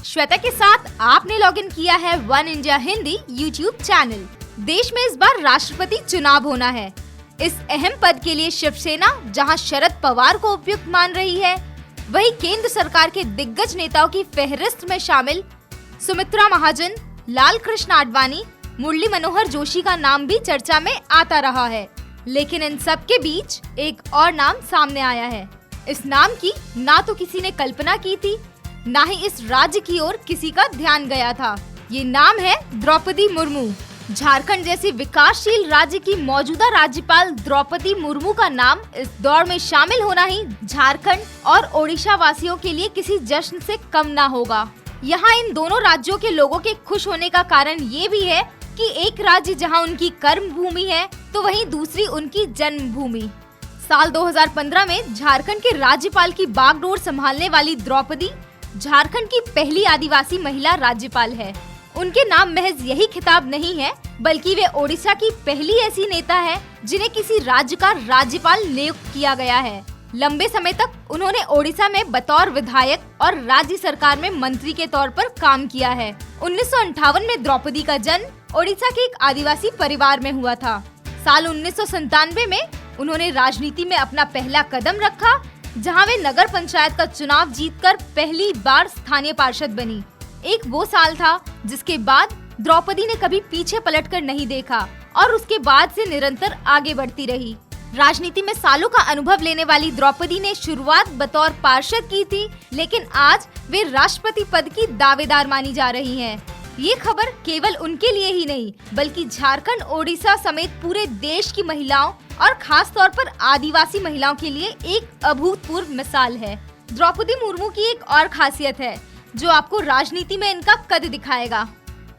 श्वेता के साथ आपने लॉगिन किया है one India Hindi YouTube channel. देश में इस बार राष्ट्रपति चुनाव होना है। इस अहम पद के लिए शिवसेना जहां शरद पवार को उपयुक्त मान रही है, वहीं केंद्र सरकार के दिग्गज नेताओं की फहरिस्त में शामिल सुमित्रा महाजन, लाल कृष्ण आडवाणी, मुरली मनोहर जोशी का नाम भी चर्चा में आता रहा है। लेकिन इन सब के बीच एक और नाम सामने आया है। इस नाम की ना तो किसी ने कल्पना की थी, ना ही इस राज्य की ओर किसी का ध्यान गया था। ये नाम है द्रौपदी मुर्मू। झारखंड जैसे विकासशील राज्य की मौजूदा राज्यपाल द्रौपदी मुर्मू का नाम इस दौर में शामिल होना ही झारखंड और ओडिशा वासियों के लिए किसी जश्न से कम ना होगा। यहाँ इन दोनों राज्यों के लोगों के खुश होने का कारण ये भी है कि एक राज्य जहाँ उनकी कर्म भूमि है, तो वहीं दूसरी उनकी जन्मभूमि। साल 2015 में झारखंड के राज्यपाल की बागडोर संभालने वाली द्रौपदी झारखंड की पहली आदिवासी महिला राज्यपाल है। उनके नाम महज यही खिताब नहीं है, बल्कि वे ओडिशा की पहली ऐसी नेता है जिन्हें किसी राज्य का राज्यपाल नियुक्त किया गया है। लंबे समय तक उन्होंने ओडिशा में बतौर विधायक और राज्य सरकार में मंत्री के तौर पर काम किया है। 1958 में द्रौपदी का जन्म ओडिशा के एक आदिवासी परिवार में हुआ था। साल 1997 में उन्होंने राजनीति में अपना पहला कदम रखा, जहां वे नगर पंचायत का चुनाव जीतकर पहली बार स्थानीय पार्षद बनी। एक वो साल था जिसके बाद द्रौपदी ने कभी पीछे पलटकर नहीं देखा और उसके बाद से निरंतर आगे बढ़ती रही। राजनीति में सालों का अनुभव लेने वाली द्रौपदी ने शुरुआत बतौर पार्षद की थी, लेकिन आज वे राष्ट्रपति पद की दावेदार मानी जा रही हैं। ये खबर केवल उनके लिए ही नहीं, बल्कि झारखंड, ओडिशा समेत पूरे देश की महिलाओं और खास तौर पर आदिवासी महिलाओं के लिए एक अभूतपूर्व मिसाल है। द्रौपदी मुर्मू की एक और खासियत है जो आपको राजनीति में इनका कद दिखाएगा।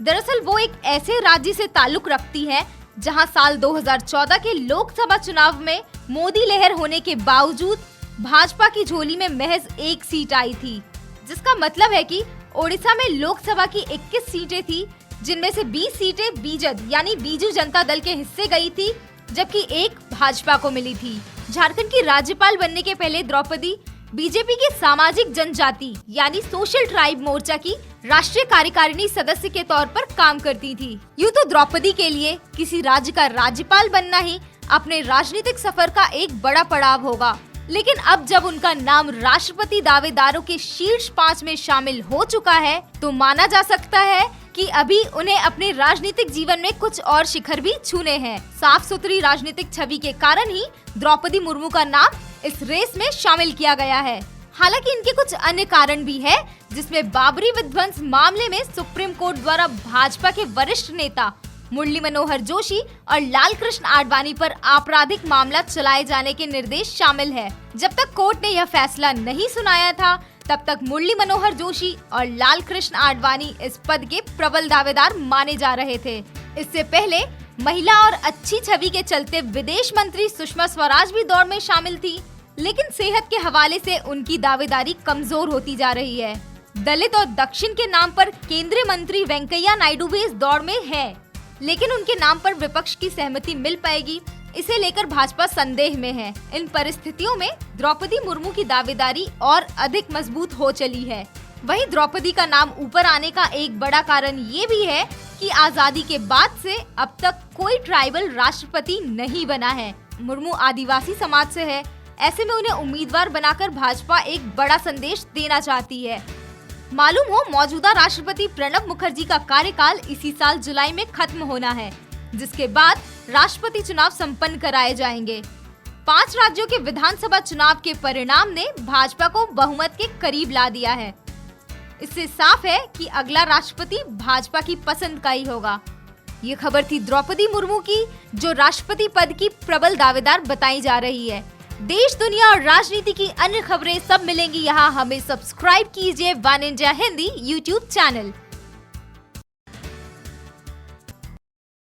दरअसल वो एक ऐसे राज्य से ताल्लुक रखती है जहां साल 2014 के लोकसभा चुनाव में मोदी लहर होने के बावजूद भाजपा की झोली में महज एक सीट आई थी, जिसका मतलब है कि ओडिशा में लोकसभा की 21 सीटें थी, जिनमें से 20 सीटें बीजद यानी बीजू जनता दल के हिस्से गई थी, जबकि एक भाजपा को मिली थी। झारखंड की राज्यपाल बनने के पहले द्रौपदी बीजेपी के सामाजिक जनजाति यानी सोशल ट्राइब मोर्चा की राष्ट्रीय कार्यकारिणी सदस्य के तौर पर काम करती थी। यूँ तो द्रौपदी के लिए किसी राज्य का राज्यपाल बनना ही अपने राजनीतिक सफर का एक बड़ा पड़ाव होगा, लेकिन अब जब उनका नाम राष्ट्रपति दावेदारों के शीर्ष 5 में शामिल हो चुका है, तो माना जा सकता है कि अभी उन्हें अपने राजनीतिक जीवन में कुछ और शिखर भी छूने हैं। साफ सुथरी राजनीतिक छवि के कारण ही द्रौपदी मुर्मू का नाम इस रेस में शामिल किया गया है। हालांकि इनके कुछ अन्य कारण भी है, जिसमें बाबरी विध्वंस मामले में सुप्रीम कोर्ट द्वारा भाजपा के वरिष्ठ नेता मुरली मनोहर जोशी और लाल कृष्ण आडवाणी पर आपराधिक मामला चलाए जाने के निर्देश शामिल है। जब तक कोर्ट ने यह फैसला नहीं सुनाया था, तब तक मुरली मनोहर जोशी और लाल कृष्ण आडवाणी इस पद के प्रबल दावेदार माने जा रहे थे। इससे पहले महिला और अच्छी छवि के चलते विदेश मंत्री सुषमा स्वराज भी दौड़ में शामिल थी, लेकिन सेहत के हवाले से उनकी दावेदारी कमजोर होती जा रही है। दलित और दक्षिण के नाम पर केंद्रीय मंत्री वेंकैया नायडू भी इस दौड़ में है, लेकिन उनके नाम पर विपक्ष की सहमति मिल पाएगी, इसे लेकर भाजपा संदेह में है। इन परिस्थितियों में द्रौपदी मुर्मू की दावेदारी और अधिक मजबूत हो चली है। वहीं द्रौपदी का नाम ऊपर आने का एक बड़ा कारण ये भी है कि आजादी के बाद से अब तक कोई ट्राइबल राष्ट्रपति नहीं बना है। मुर्मू आदिवासी समाज से है, ऐसे में उन्हें उम्मीदवार बनाकर भाजपा एक बड़ा संदेश देना चाहती है। मालूम हो, मौजूदा राष्ट्रपति प्रणब मुखर्जी का कार्यकाल इसी साल जुलाई में खत्म होना है, जिसके बाद राष्ट्रपति चुनाव संपन्न कराए जाएंगे। 5 राज्यों के विधानसभा चुनाव के परिणाम ने भाजपा को बहुमत के करीब ला दिया है। इससे साफ है कि अगला राष्ट्रपति भाजपा की पसंद का ही होगा। ये खबर थी द्रौपदी मुर्मू की, जो राष्ट्रपति पद की प्रबल दावेदार बताई जा रही है। देश, दुनिया और राजनीति की अन्य खबरें सब मिलेंगी यहाँ। हमें सब्सक्राइब कीजिए one India Hindi YouTube channel.